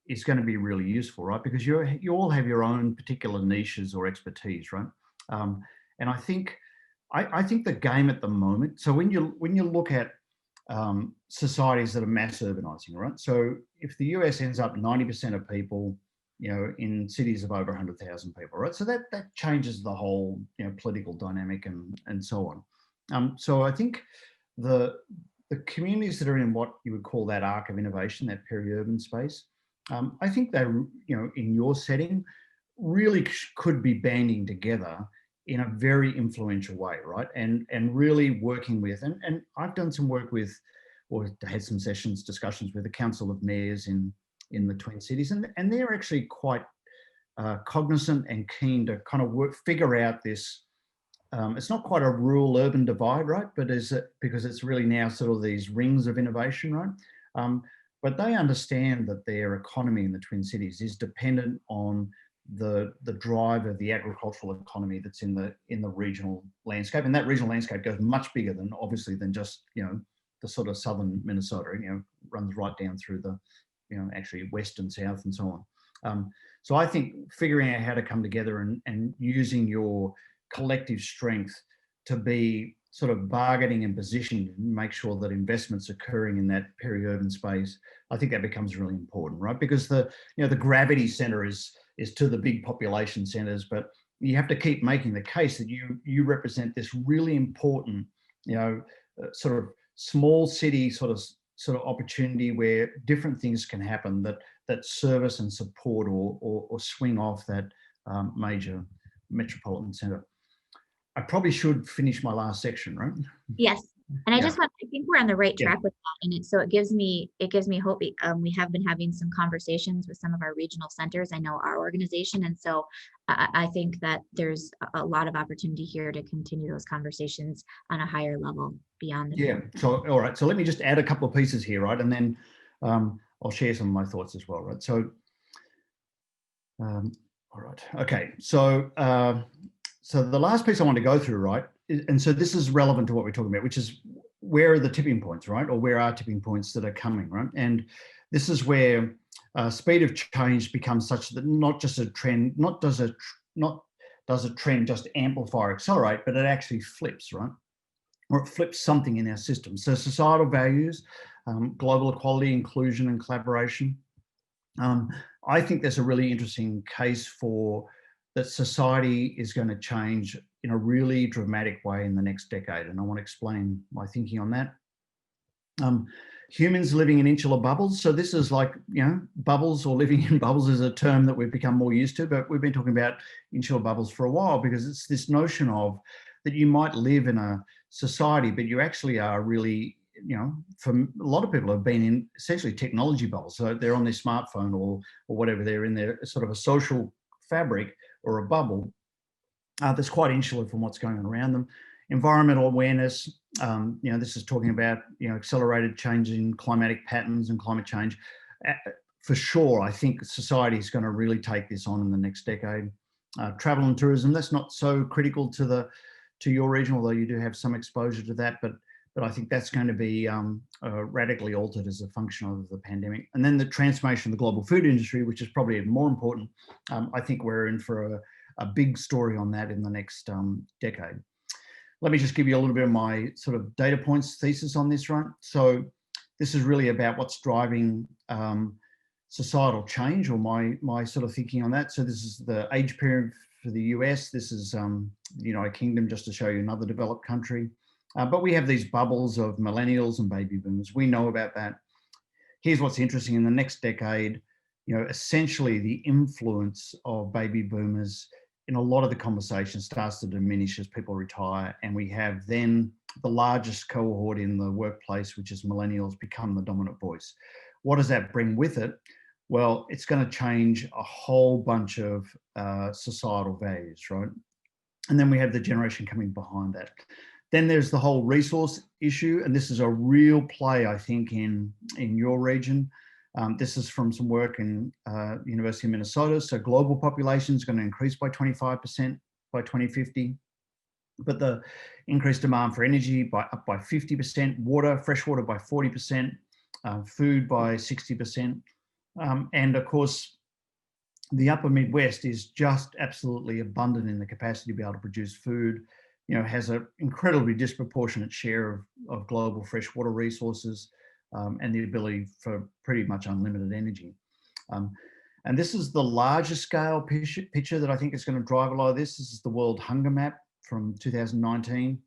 is going to be really useful, right? Because you all have your own particular niches or expertise, right? And I think the game at the moment. So when you look at societies that are mass urbanizing, right? So if the US ends up 90% of people, in cities of over 100,000 people, right? So that changes the whole, political dynamic and so on. So I think the communities that are in what you would call that arc of innovation, that peri-urban space, I think they, in your setting, really could be banding together in a very influential way, right? And really working with, and I've done some work with, or had some sessions, discussions with the Council of Mayors in the Twin Cities, and they're actually quite cognizant and keen to kind of figure out this. It's not quite a rural-urban divide, right? But because it's really now sort of these rings of innovation, right? But they understand that their economy in the Twin Cities is dependent on the drive of the agricultural economy that's in the regional landscape, and that regional landscape goes much bigger than obviously than just the sort of southern Minnesota. Runs right down through the actually west and south and so on. So I think figuring out how to come together and using your collective strength to be sort of bargaining and positioning and make sure that investments occurring in that peri-urban space, I think that becomes really important, right? Because the gravity center is to the big population centers, but you have to keep making the case that you represent this really important, sort of small city sort of opportunity where different things can happen that service and support or swing off that major metropolitan center. I probably should finish my last section, right? Yes. And I Yeah. I think we're on the right Yeah. track with that. And so it gives me hope. We have been having some conversations with some of our regional centers. I know our organization. And so I think that there's a lot of opportunity here to continue those conversations on a higher level beyond the Yeah. So, all right. So let me just add a couple of pieces here, right? And then I'll share some of my thoughts as well, right? So, all right. Okay. So, so the last piece I want to go through, right? And so this is relevant to what we're talking about, which is where are the tipping points, right? Or where are tipping points that are coming, right? And this is where speed of change becomes such that not just a trend, not does a trend just amplify or accelerate, but it actually flips, right? Or it flips something in our system. So societal values, global equality, inclusion, and collaboration. I think there's a really interesting case for that society is going to change in a really dramatic way in the next decade. And I want to explain my thinking on that. Humans living in insular bubbles. So this is like, bubbles or living in bubbles is a term that we've become more used to, but we've been talking about insular bubbles for a while because it's this notion of that you might live in a society, but you actually are really, for a lot of people have been in essentially technology bubbles. So they're on their smartphone or whatever, they're in their sort of a social fabric or a bubble that's quite insular from what's going on around them. Environmental awareness, this is talking about, accelerated change in climatic patterns and climate change. For sure, I think society is going to really take this on in the next decade. Travel and tourism, that's not so critical to your region, although you do have some exposure to that, but I think that's going to be radically altered as a function of the pandemic. And then the transformation of the global food industry, which is probably even more important. I think we're in for a big story on that in the next decade. Let me just give you a little bit of my sort of data points thesis on this, right? So this is really about what's driving societal change, or my sort of thinking on that. So this is the age period for the US. This is the United Kingdom, just to show you another developed country. But we have these bubbles of millennials and baby boomers. We know about that. Here's what's interesting. In the next decade, essentially the influence of baby boomers in a lot of the conversation starts to diminish as people retire. And we have then the largest cohort in the workplace, which is millennials, become the dominant voice. What does that bring with it? Well, it's going to change a whole bunch of societal values, right? And then we have the generation coming behind that. Then there's the whole resource issue, and this is a real play, I think, in your region. This is from some work in University of Minnesota. So global population is going to increase by 25% by 2050, but the increased demand for energy up by 50%, water, fresh water by 40%, food by 60%. And of course, the upper Midwest is just absolutely abundant in the capacity to be able to produce food, has an incredibly disproportionate share of global freshwater resources, and the ability for pretty much unlimited energy. And this is the largest scale picture that I think is going to drive a lot of this. This is the World Hunger Map from 2019.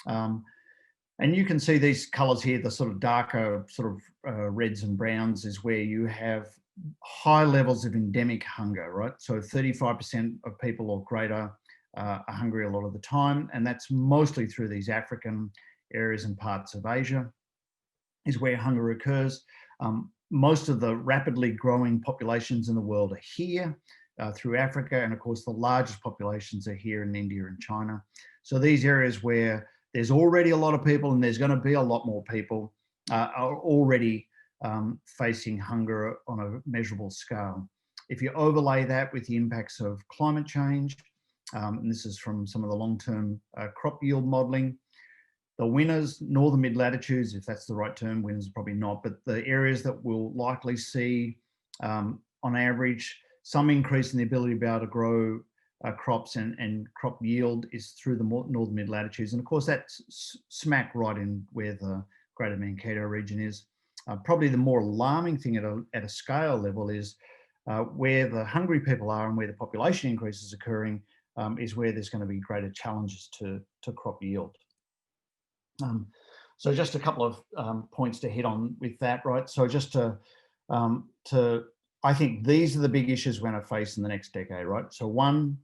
And you can see these colors here, the sort of darker sort of reds and browns is where you have high levels of endemic hunger, right? So 35% of people or greater are hungry a lot of the time, and that's mostly through these African areas and parts of Asia is where hunger occurs. Most of the rapidly growing populations in the world are here through Africa, and of course the largest populations are here in India and China. So these areas where there's already a lot of people and there's going to be a lot more people are already facing hunger on a measurable scale. If you overlay that with the impacts of climate change, and this is from some of the long-term crop yield modelling, the winners, northern mid-latitudes, if that's the right term, winners probably not, but the areas that will likely see, on average, some increase in the ability to be able to grow crops and crop yield is through the northern mid-latitudes. And of course, that's smack right in where the Greater Mankato region is. Probably the more alarming thing at a scale level is where the hungry people are and where the population increase is occurring is where there's going to be greater challenges to crop yield. So just a couple of points to hit on with that, right? So just I think these are the big issues we're going to face in the next decade, right? So one,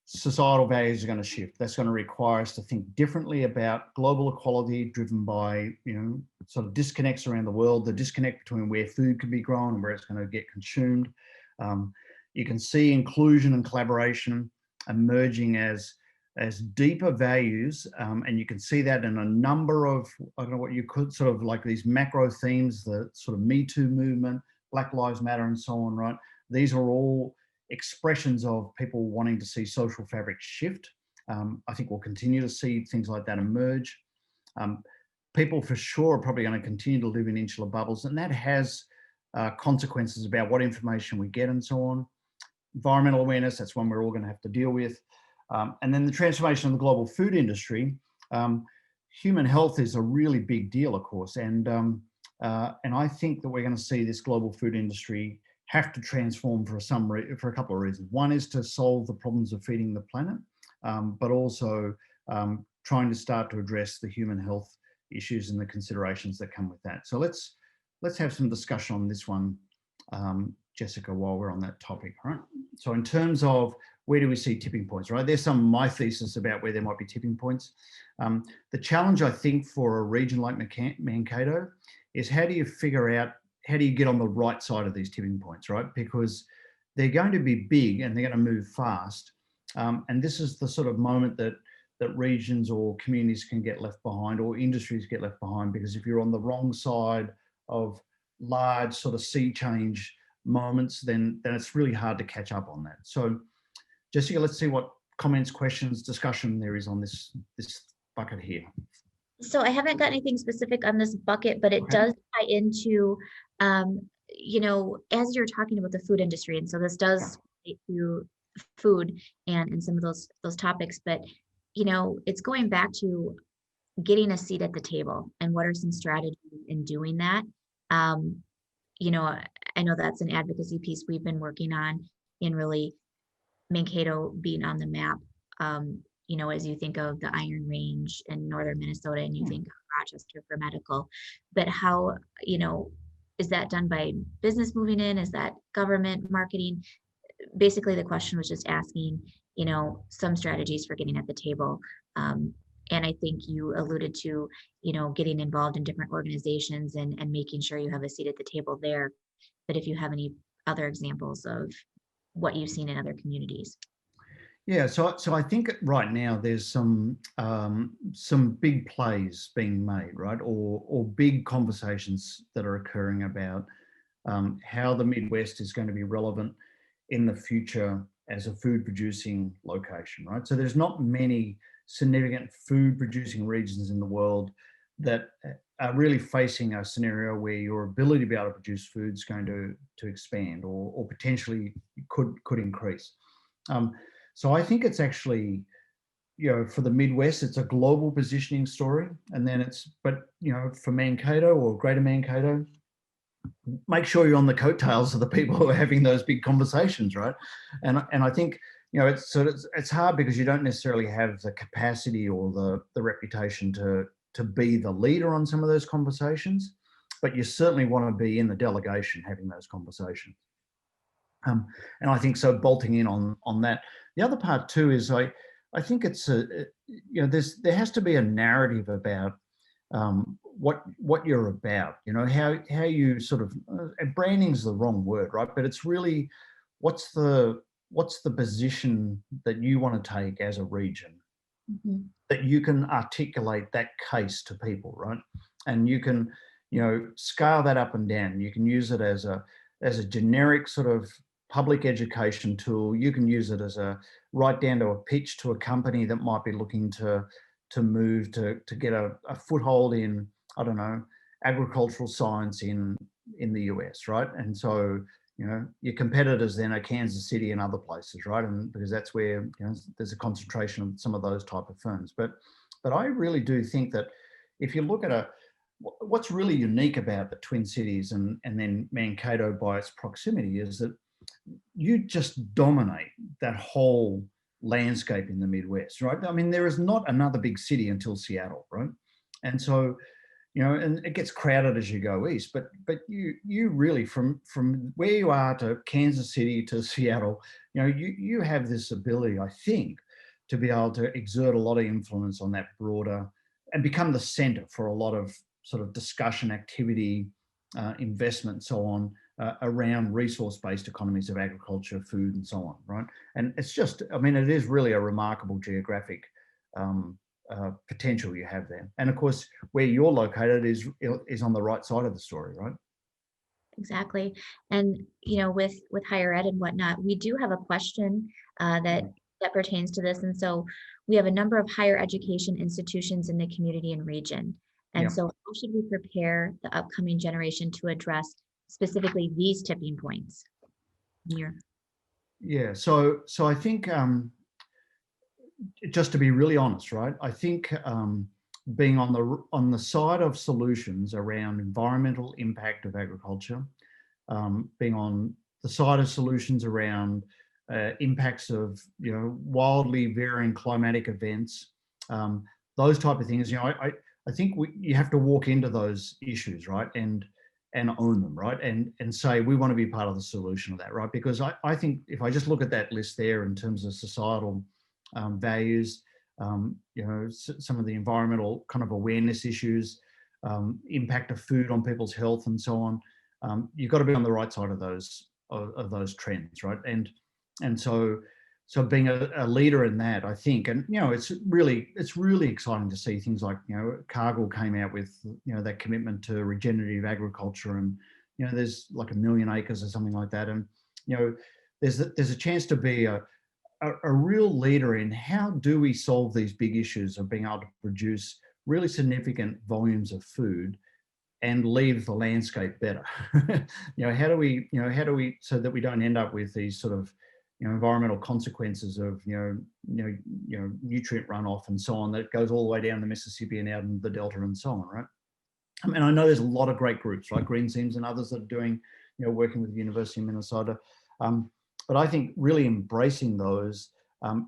societal values are going to shift. That's going to require us to think differently about global equality driven by, sort of disconnects around the world, the disconnect between where food can be grown and where it's going to get consumed. You can see inclusion and collaboration emerging as deeper values, and you can see that in a number of, I don't know what you could sort of like these macro themes, the sort of Me Too movement, Black Lives Matter and so on, right? These are all expressions of people wanting to see social fabric shift. I think we'll continue to see things like that emerge. People for sure are probably going to continue to live in insular bubbles, and that has consequences about what information we get and so on. Environmental awareness, that's one we're all going to have to deal with. And then the transformation of the global food industry. Human health is a really big deal, of course, and I think that we're going to see this global food industry have to transform for a couple of reasons. One is to solve the problems of feeding the planet, but also trying to start to address the human health issues and the considerations that come with that. So let's have some discussion on this one, Jessica, while we're on that topic, right? So in terms of where do we see tipping points, right? There's some of my thesis about where there might be tipping points. The challenge, I think, for a region like Mankato is how do you get on the right side of these tipping points, right? Because they're going to be big and they're going to move fast. And this is the sort of moment that regions or communities can get left behind, or industries get left behind, because if you're on the wrong side of large sort of sea change moments, then it's really hard to catch up on that. So Jessica, let's see what comments, questions, discussion there is on this bucket here. So I haven't got anything specific on this bucket, but it does tie into, as you're talking about the food industry, and so this does relate to food and some of those topics, but it's going back to getting a seat at the table and what are some strategies in doing that. I know that's an advocacy piece we've been working on in really Mankato being on the map. As you think of the Iron Range in northern Minnesota and you think of Rochester for medical, but how, is that done by business moving in? Is that government marketing? Basically, the question was just asking, some strategies for getting at the table. And I think you alluded to, getting involved in different organizations and making sure you have a seat at the table there. But if you have any other examples of what you've seen in other communities. Yeah, so I think right now there's some big plays being made, right, or big conversations that are occurring about how the Midwest is going to be relevant in the future as a food producing location, right? So there's not many significant food producing regions in the world that are really facing a scenario where your ability to be able to produce food is going to expand or potentially could increase. So I think it's actually, for the Midwest, it's a global positioning story. And then for Mankato or Greater Mankato, make sure you're on the coattails of the people who are having those big conversations, right? And I think, it's hard because you don't necessarily have the capacity or the reputation to be the leader on some of those conversations, but you certainly want to be in the delegation having those conversations. And I think so bolting in on that. The other part too is I think it's there has to be a narrative about what you're about, how you sort of, branding's the wrong word, right? But it's really what's the position that you want to take as a region, Mhm. that you can articulate that case to people, right? And you can, scale that up and down. You can use it as a generic sort of public education tool. You can use it as a right down to a pitch to a company that might be looking to move to get a foothold in, I don't know, agricultural science in the US, right? And so, your competitors then are Kansas City and other places, right? And because that's where, there's a concentration of some of those type of firms. But I really do think that if you look at what's really unique about the Twin Cities and then Mankato by its proximity is that you just dominate that whole landscape in the Midwest, right? I mean, there is not another big city until Seattle, right? And so, and it gets crowded as you go east, but you really from where you are to Kansas City to Seattle, you have this ability, I think, to be able to exert a lot of influence on that broader and become the center for a lot of sort of discussion, activity, investment, so on, around resource-based economies of agriculture, food, and so on, right? And it's just, I mean, it is really a remarkable geographic potential you have there. And of course, where you're located is on the right side of the story, right? Exactly. And with higher ed and whatnot, we do have a question that pertains to this. And so we have a number of higher education institutions in the community and region. And Yeah. so how should we prepare the upcoming generation to address specifically these tipping points? Yeah. So I think, just to be really honest, right? I think, being on the side of solutions around environmental impact of agriculture, being on the side of solutions around impacts of wildly varying climatic events, those type of things. I think you have to walk into those issues, right, and own them, right, and say we want to be part of the solution of that, right? Because I think if I just look at that list there in terms of societal values, some of the environmental kind of awareness issues, impact of food on people's health, and so on. You've got to be on the right side of those trends, right? And so being a leader in that, I think, and it's really exciting to see things like Cargill came out with that commitment to regenerative agriculture, and there's like 1 million acres or something like that, and there's a chance to be a real leader in how do we solve these big issues of being able to produce really significant volumes of food and leave the landscape better. How do we so that we don't end up with these sort of environmental consequences of nutrient runoff and so on that goes all the way down the Mississippi and out in the Delta and so on, right? I mean, I know there's a lot of great groups like Green Seams and others that are doing, working with the University of Minnesota. But I think really embracing those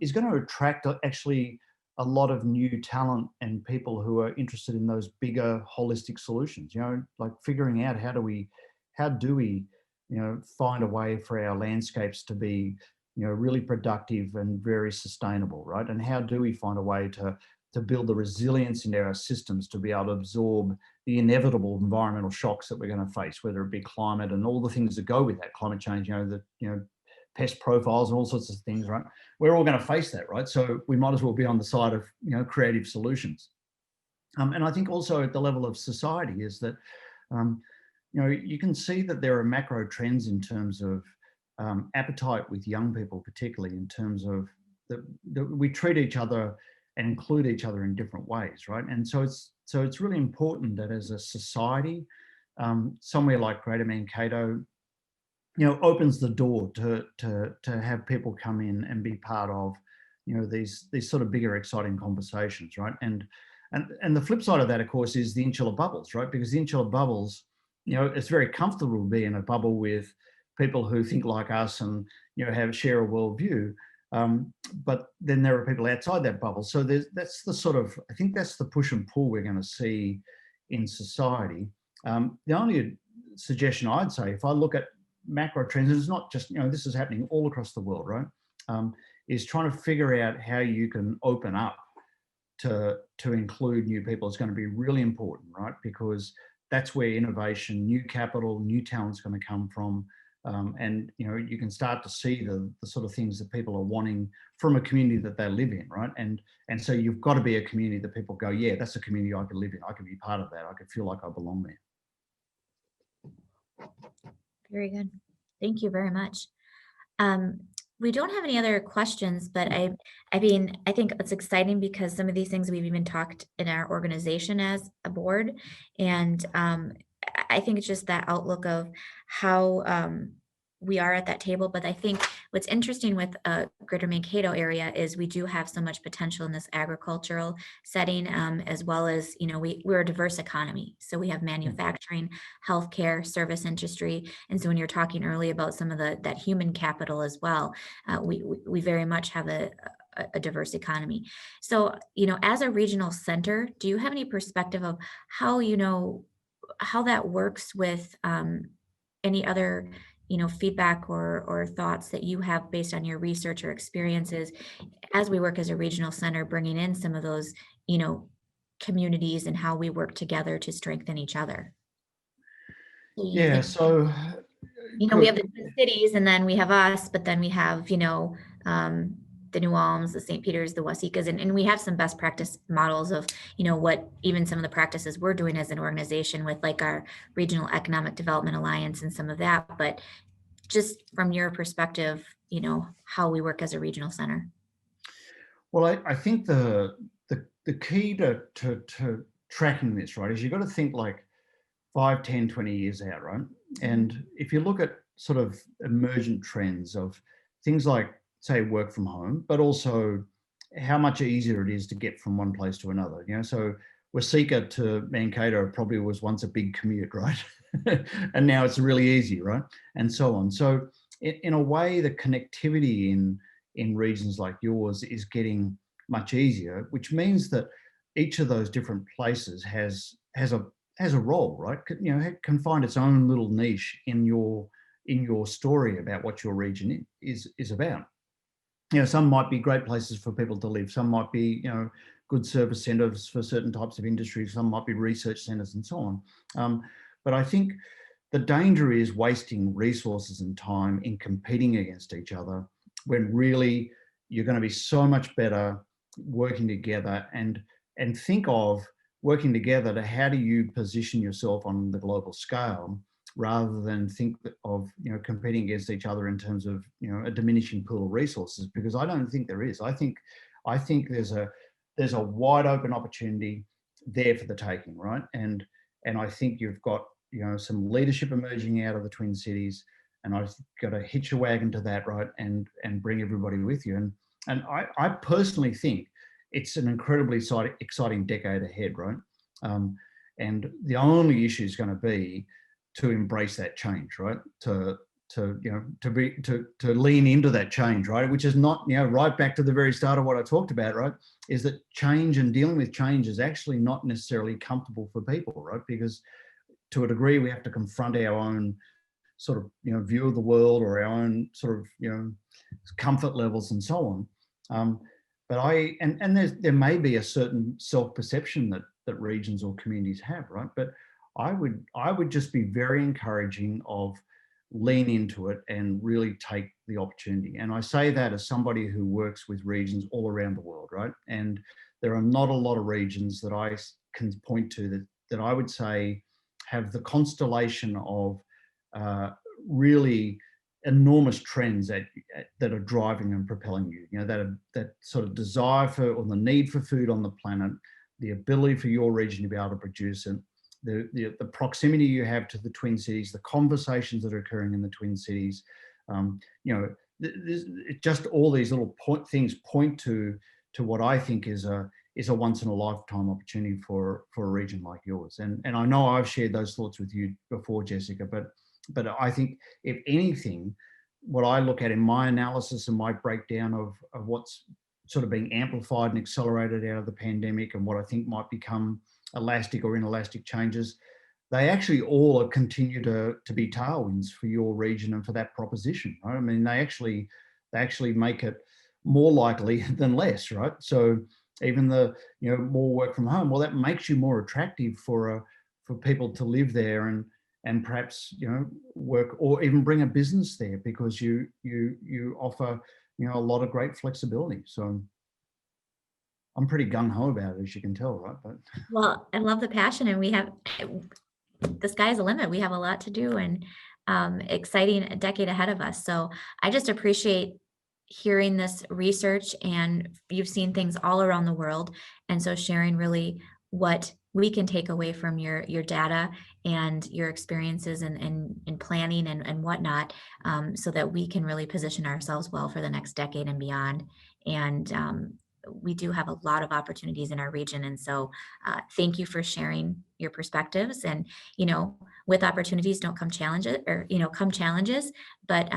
is going to attract actually a lot of new talent and people who are interested in those bigger holistic solutions, like figuring out how do we find a way for our landscapes to be, really productive and very sustainable, right? And how do we find a way to build the resilience into our systems to be able to absorb the inevitable environmental shocks that we're going to face, whether it be climate and all the things that go with that, climate change, pest profiles and all sorts of things, right? We're all going to face that, right? So we might as well be on the side of, creative solutions. And I think also at the level of society is that, you can see that there are macro trends in terms of appetite with young people, particularly in terms of that we treat each other and include each other in different ways, right? And so it's really important that as a society, somewhere like Greater Mankato, opens the door to have people come in and be part of, these sort of bigger, exciting conversations, right? And the flip side of that, of course, is the insular bubbles, right? Because the insular bubbles, it's very comfortable to be in a bubble with people who think like us and share a worldview. But then there are people outside that bubble. So that's the sort of, I think that's the push and pull we're going to see in society. The only suggestion I'd say, if I look at macro trends, and it's not just, this is happening all across the world, right? Is trying to figure out how you can open up to include new people is going to be really important, right? Because that's where innovation, new capital, new talent is going to come from. And you can start to see the sort of things that people are wanting from a community that they live in, right? And so you've got to be a community that people go, yeah, that's a community I could live in. I could be part of that. I could feel like I belong there. Very good. Thank you very much. We don't have any other questions, but I mean, I think it's exciting because some of these things we've even talked in our organization as a board. And I think it's just that outlook of how we are at that table. But I think what's interesting with Greater Mankato area is we do have so much potential in this agricultural setting, as well as, we're a diverse economy. So we have manufacturing, healthcare, service industry. And so when you're talking earlier about some of that human capital as well, we very much have a diverse economy. So, as a regional center, do you have any perspective of how, how that works with any other, feedback or thoughts that you have based on your research or experiences as we work as a regional center, bringing in some of those, communities and how we work together to strengthen each other? Yeah, so we have the Twin cities, and then we have us, but then we have, the New Ulms, the St. Peters, the Wasicas, and we have some best practice models of, what even some of the practices we're doing as an organization with like our Regional Economic Development Alliance and some of that. But just from your perspective, how we work as a regional center. Well, I think the key to tracking this, right, is you've got to think like 5, 10, 20 years out, right? And if you look at sort of emergent trends of things like, say, work from home, but also how much easier it is to get from one place to another. So Wasika to Mankato probably was once a big commute, right? And now it's really easy, right? And so on. So in a way, the connectivity in regions like yours is getting much easier, which means that each of those different places has a role, right? Can find its own little niche in your story about what your region is about. Some might be great places for people to live. Some might be, good service centers for certain types of industries. Some might be research centers and so on. But I think the danger is wasting resources and time in competing against each other when really you're going to be so much better working together and think of working together to how do you position yourself on the global scale rather than think of competing against each other in terms of a diminishing pool of resources, because I don't think there is. I think there's a wide open opportunity there for the taking, right? And I think you've got some leadership emerging out of the Twin Cities, and I've got to hitch a wagon to that, right, and bring everybody with you. And I personally think it's an incredibly exciting decade ahead, right? And the only issue is going to be to embrace that change, right? To lean into that change, right? Which is not, right back to the very start of what I talked about, right? Is that change and dealing with change is actually not necessarily comfortable for people, right? Because to a degree, we have to confront our own sort of, view of the world or our own sort of, comfort levels and so on. But there may be a certain self-perception that regions or communities have, right? But I would just be very encouraging of lean into it and really take the opportunity. And I say that as somebody who works with regions all around the world, right? And there are not a lot of regions that I can point to that I would say have the constellation of really enormous trends that are driving and propelling you. That sort of desire for, or the need for food on the planet, the ability for your region to be able to produce it, the proximity you have to the Twin Cities, the conversations that are occurring in the Twin Cities, just all these little things point to what I think is a once in a lifetime opportunity for a region like yours. And I know I've shared those thoughts with you before, Jessica, but I think if anything, what I look at in my analysis and my breakdown of what's sort of being amplified and accelerated out of the pandemic and what I think might become elastic or inelastic changes, they actually all continue to be tailwinds for your region and for that proposition, right? I mean, they actually make it more likely than less, right? So even the, more work from home, well, that makes you more attractive for people to live there and perhaps, work or even bring a business there, because you offer, a lot of great flexibility. So I'm pretty gung-ho about it, as you can tell, right? But Well, I love the passion, and the sky's the limit. We have a lot to do, and exciting decade ahead of us. So I just appreciate hearing this research, and you've seen things all around the world. And so sharing really what we can take away from your data and your experiences in planning and whatnot, so that we can really position ourselves well for the next decade and beyond. And we do have a lot of opportunities in our region. And so thank you for sharing your perspectives. And, with opportunities don't come challenges, or, come challenges, but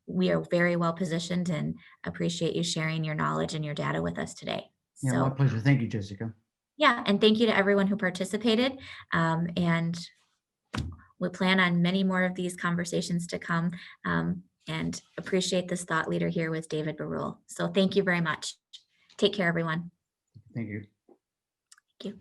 we are very well positioned, and appreciate you sharing your knowledge and your data with us today. yeah, my So pleasure. Thank you, Jessica. yeah, and thank you to everyone who participated. And we plan on many more of these conversations to come, and appreciate this thought leader here with David Beurle. So thank you very much. Take care, everyone. Thank you. Thank you.